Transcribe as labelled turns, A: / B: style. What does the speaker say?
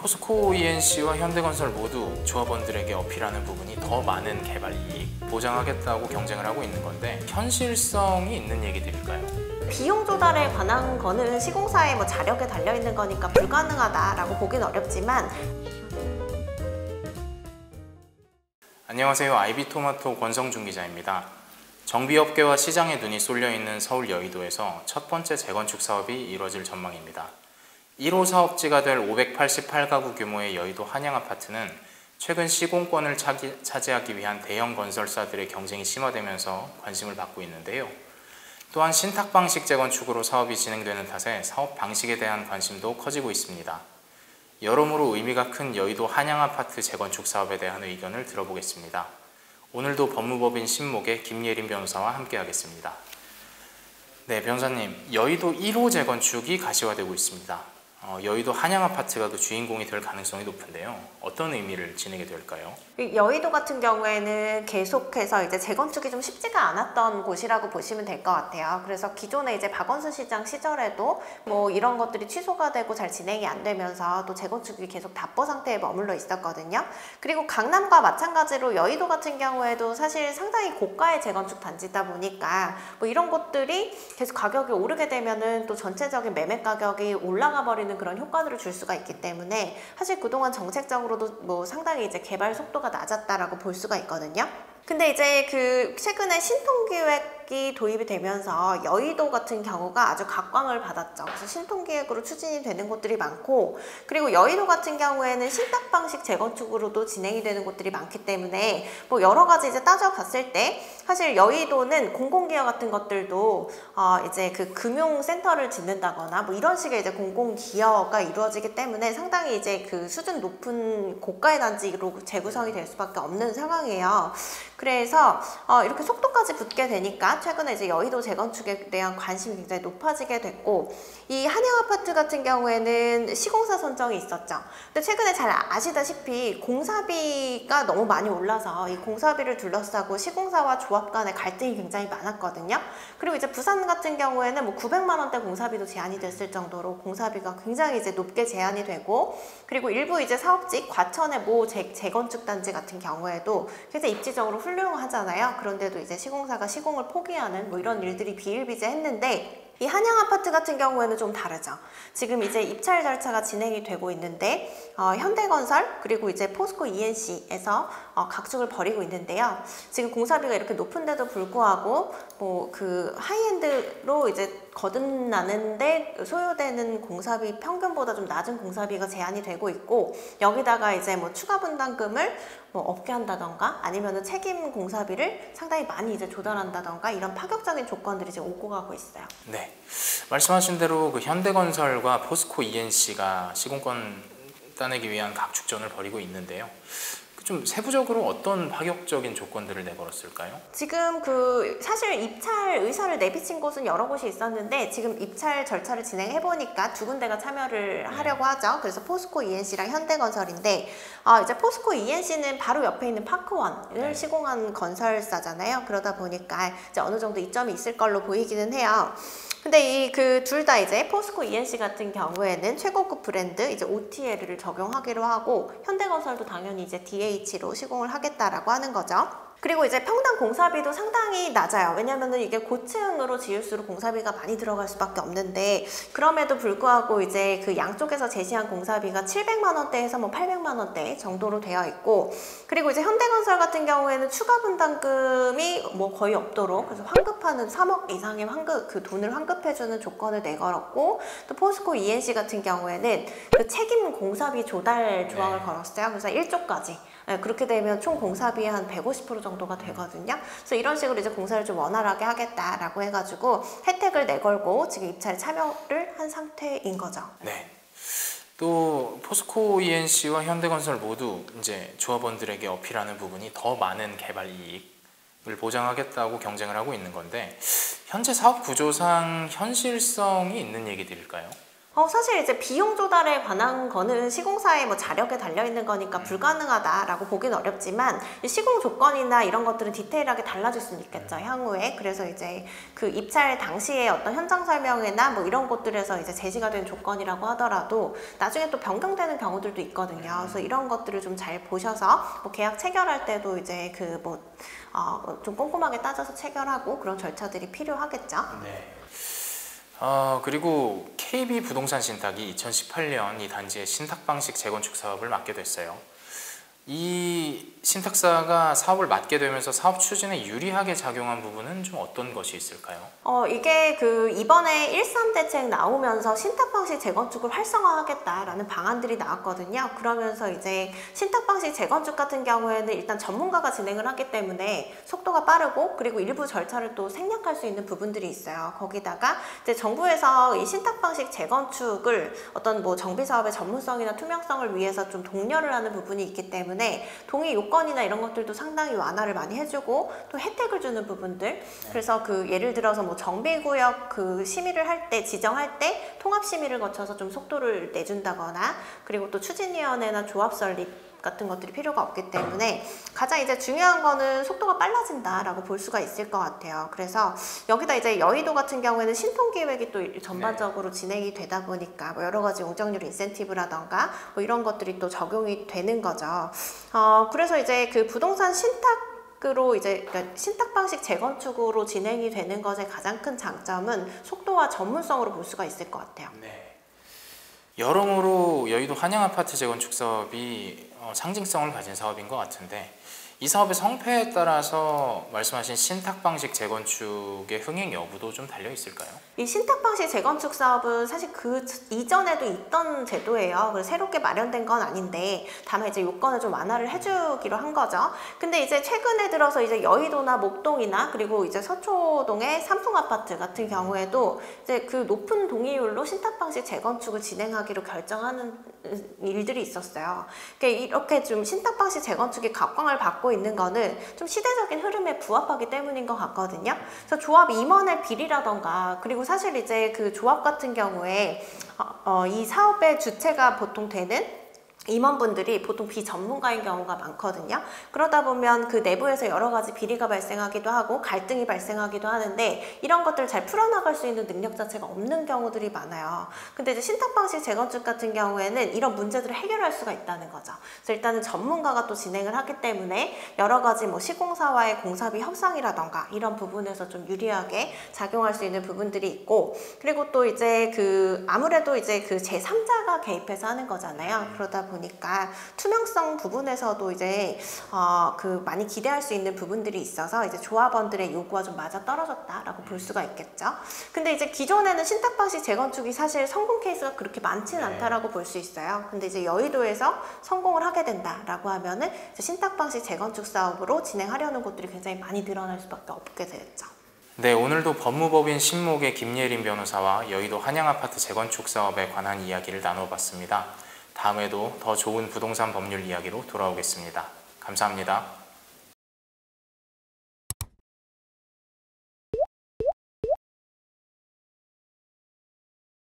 A: 포스코 ENC와 현대건설 모두 조합원들에게 어필하는 부분이 더 많은 개발 이익 보장하겠다고 경쟁을 하고 있는 건데 현실성이 있는 얘기들일까요?
B: 비용 조달에 관한 거는 시공사의 자력에 달려있는 거니까 불가능하다라고 보긴 어렵지만.
A: 안녕하세요. 아이비토마토 권성준 기자입니다. 정비업계와 시장의 눈이 쏠려있는 서울 여의도에서 첫 번째 재건축 사업이 이루어질 전망입니다. 1호 사업지가 될 588가구 규모의 여의도 한양아파트는 최근 시공권을 차지하기 위한 대형 건설사들의 경쟁이 심화되면서 관심을 받고 있는데요. 또한 신탁 방식 재건축으로 사업이 진행되는 탓에 사업 방식에 대한 관심도 커지고 있습니다. 여러모로 의미가 큰 여의도 한양아파트 재건축 사업에 대한 의견을 들어보겠습니다. 오늘도 법무법인 신목의 김예린 변호사와 함께하겠습니다. 네, 변호사님, 여의도 1호 재건축이 가시화되고 있습니다. 여의도 한양아파트가 그 주인공이 될 가능성이 높은데요. 어떤 의미를 지니게 될까요?
B: 여의도 같은 경우에는 계속해서 이제 재건축이 좀 쉽지가 않았던 곳이라고 보시면 될 것 같아요. 그래서 기존에 이제 박원순 시장 시절에도 이런 것들이 취소가 되고 잘 진행이 안 되면서 또 재건축이 계속 답보 상태에 머물러 있었거든요. 그리고 강남과 마찬가지로 여의도 같은 경우에도 사실 상당히 고가의 재건축 단지다 보니까 이런 것들이 계속 가격이 오르게 되면은 또 전체적인 매매 가격이 올라가 버리는 그런 효과들을 줄 수가 있기 때문에 사실 그동안 정책적으로도 상당히 이제 개발 속도가 낮았다라고 볼 수가 있거든요. 근데 이제 최근에 신통기획이 도입이 되면서 여의도 같은 경우가 아주 각광을 받았죠. 그래서 신통기획으로 추진이 되는 곳들이 많고, 그리고 여의도 같은 경우에는 신탁 방식 재건축으로도 진행이 되는 곳들이 많기 때문에 여러 가지 이제 따져봤을 때 사실 여의도는 공공기업 같은 것들도 이제 금융센터를 짓는다거나 이런 식의 이제 공공기여가 이루어지기 때문에 상당히 이제 수준 높은 고가의 단지로 재구성이 될 수밖에 없는 상황이에요. 그래서 이렇게 속도까지 붙게 되니까 최근에 이제 여의도 재건축에 대한 관심이 굉장히 높아지게 됐고, 이 한양아파트 같은 경우에는 시공사 선정이 있었죠. 근데 최근에 잘 아시다시피 공사비가 너무 많이 올라서 이 공사비를 둘러싸고 시공사와 조합 간의 갈등이 굉장히 많았거든요. 그리고 이제 부산 같은 경우에는 900만 원대 공사비도 제한이 됐을 정도로 공사비가 굉장히 이제 높게 제한이 되고, 그리고 일부 이제 사업지 과천의 재건축 단지 같은 경우에도 굉장히 입지적으로 훌륭하잖아요. 그런데도 이제 시공사가 시공을 포기하는 이런 일들이 비일비재했는데, 이 한양아파트 같은 경우에는 좀 다르죠. 지금 이제 입찰 절차가 진행이 되고 있는데 현대건설 그리고 이제 포스코 ENC에서 각축을 벌이고 있는데요. 지금 공사비가 이렇게 높은데도 불구하고 하이엔드로 이제 거듭나는데 소요되는 공사비 평균보다 좀 낮은 공사비가 제한이 되고 있고, 여기다가 이제 추가 분담금을 없게 한다던가 아니면은 책임 공사비를 상당히 많이 이제 조달한다던가 이런 파격적인 조건들이 이제 오고 가고 있어요.
A: 네, 말씀하신 대로 현대건설과 포스코 ENC가 시공권 따내기 위한 각축전을 벌이고 있는데요. 좀 세부적으로 어떤 파격적인 조건들을 내걸었을까요?
B: 지금 사실 입찰 의사를 내비친 곳은 여러 곳이 있었는데 지금 입찰 절차를 진행해 보니까 두 군데가 참여를 하려고 하죠. 그래서 포스코 ENC랑 현대건설인데 이제 포스코 ENC는 바로 옆에 있는 파크원을 시공한 건설사잖아요. 그러다 보니까 이제 어느 정도 이점이 있을 걸로 보이기는 해요. 근데 둘 다 이제 포스코 ENC 같은 경우에는 최고급 브랜드 이제 OTL을 적용하기로 하고, 현대건설도 당연히 이제 DH로 시공을 하겠다라고 하는 거죠. 그리고 이제 평당 공사비도 상당히 낮아요. 왜냐면은 이게 고층으로 지을수록 공사비가 많이 들어갈 수밖에 없는데, 그럼에도 불구하고 이제 양쪽에서 제시한 공사비가 700만 원대에서 800만 원대 정도로 되어 있고, 그리고 이제 현대건설 같은 경우에는 추가 분담금이 거의 없도록, 그래서 환급하는 3억 이상의 돈을 환급해주는 조건을 내걸었고, 또 포스코 ENC 같은 경우에는 책임 공사비 조달 조항을 걸었어요. 그래서 1조까지. 그렇게 되면 총 공사비의 한 150% 정도가 되거든요. 그래서 이런 식으로 이제 공사를 좀 원활하게 하겠다라고 해가지고 혜택을 내걸고 지금 입찰에 참여를 한 상태인 거죠.
A: 네. 또 포스코 ENC와 현대건설 모두 이제 조합원들에게 어필하는 부분이 더 많은 개발 이익을 보장하겠다고 경쟁을 하고 있는 건데, 현재 사업 구조상 현실성이 있는 얘기들일까요?
B: 사실 이제 비용 조달에 관한 거는 시공사의 뭐 자력에 달려 있는 거니까 불가능하다라고 보기는 어렵지만 이 시공 조건이나 이런 것들은 디테일하게 달라질 수는 있겠죠, 향후에. 그래서 이제 그 입찰 당시에 어떤 현장 설명회나 뭐 이런 곳들에서 이제 제시가 된 조건이라고 하더라도 나중에 또 변경되는 경우들도 있거든요. 그래서 이런 것들을 좀 잘 보셔서 뭐 계약 체결할 때도 이제 그 뭐 좀 꼼꼼하게 따져서 체결하고 그런 절차들이 필요하겠죠.
A: 네. 그리고 KB 부동산 신탁이 2018년 이 단지의 신탁 방식 재건축 사업을 맡게 됐어요. 이 신탁사가 사업을 맡게 되면서 사업 추진에 유리하게 작용한 부분은 좀 어떤 것이 있을까요?
B: 이게 그 이번에 13 대책 나오면서 신탁 방식 재건축을 활성화하겠다라는 방안들이 나왔거든요. 그러면서 이제 신탁 방식 재건축 같은 경우에는 일단 전문가가 진행을 하기 때문에 속도가 빠르고 그리고 일부 절차를 또 생략할 수 있는 부분들이 있어요. 거기다가 이제 정부에서 이 신탁 방식 재건축을 어떤 뭐 정비 사업의 전문성이나 투명성을 위해서 좀 독려를 하는 부분이 있기 때문에 동의 요건이나 이런 것들도 상당히 완화를 많이 해주고 또 혜택을 주는 부분들. 그래서 그 예를 들어서 뭐 정비구역 그 심의를 할 때 지정할 때 통합 심의를 거쳐서 좀 속도를 내준다거나 그리고 또 추진위원회나 조합 설립 같은 것들이 필요가 없기 때문에 가장 이제 중요한 거는 속도가 빨라진다라고 볼 수가 있을 것 같아요. 그래서 여기다 이제 여의도 같은 경우에는 신통기획이 또 전반적으로 진행이 되다 보니까 뭐 여러 가지 용적률 인센티브라던가 뭐 이런 것들이 또 적용이 되는 거죠. 그래서 이제 그 부동산 신탁으로 이제 그러니까 신탁 방식 재건축으로 진행이 되는 것의 가장 큰 장점은 속도와 전문성으로 볼 수가 있을 것 같아요.
A: 네. 여러모로 여의도 한양아파트 재건축 사업이 상징성을 가진 사업인 것 같은데 이 사업의 성패에 따라서 말씀하신 신탁 방식 재건축의 흥행 여부도 좀 달려 있을까요?
B: 이 신탁 방식 재건축 사업은 사실 그 이전에도 있던 제도예요. 그래서 새롭게 마련된 건 아닌데 다만 이제 요건을 좀 완화를 해주기로 한 거죠. 근데 이제 최근에 들어서 이제 여의도나 목동이나 그리고 이제 서초동의 삼성 아파트 같은 경우에도 이제 그 높은 동의율로 신탁 방식 재건축을 진행하기로 결정하는 일들이 있었어요. 그러니까 이렇게 좀 신탁 방식 재건축이 각광을 받고 있는 거는 좀 시대적인 흐름에 부합하기 때문인 것 같거든요. 그래서 조합 임원의 비리라던가 그리고 사실 이제 그 조합 같은 경우에 이 사업의 주체가 보통 되는 임원분들이 보통 비전문가인 경우가 많거든요. 그러다 보면 그 내부에서 여러 가지 비리가 발생하기도 하고 갈등이 발생하기도 하는데 이런 것들을 잘 풀어나갈 수 있는 능력 자체가 없는 경우들이 많아요. 근데 이제 신탁 방식 재건축 같은 경우에는 이런 문제들을 해결할 수가 있다는 거죠. 그래서 일단은 전문가가 또 진행을 하기 때문에 여러 가지 뭐 시공사와의 공사비 협상이라던가 이런 부분에서 좀 유리하게 작용할 수 있는 부분들이 있고 그리고 또 이제 그 아무래도 이제 그 제3자가 개입해서 하는 거잖아요. 그러다 보니까 투명성 부분에서도 이제 그 많이 기대할 수 있는 부분들이 있어서 이제 조합원들의 요구와 좀 맞아 떨어졌다라고 볼 수가 있겠죠. 근데 이제 기존에는 신탁 방식 재건축이 사실 성공 케이스가 그렇게 많지는 않다라고 볼 수 있어요. 근데 이제 여의도에서 성공을 하게 된다라고 하면은 이제 신탁 방식 재건축 사업으로 진행하려는 곳들이 굉장히 많이 늘어날 수밖에 없게 되겠죠.
A: 네, 오늘도 법무법인 신목의 김예린 변호사와 여의도 한양아파트 재건축 사업에 관한 이야기를 나눠봤습니다. 다음에도 더 좋은 부동산 법률 이야기로 돌아오겠습니다. 감사합니다.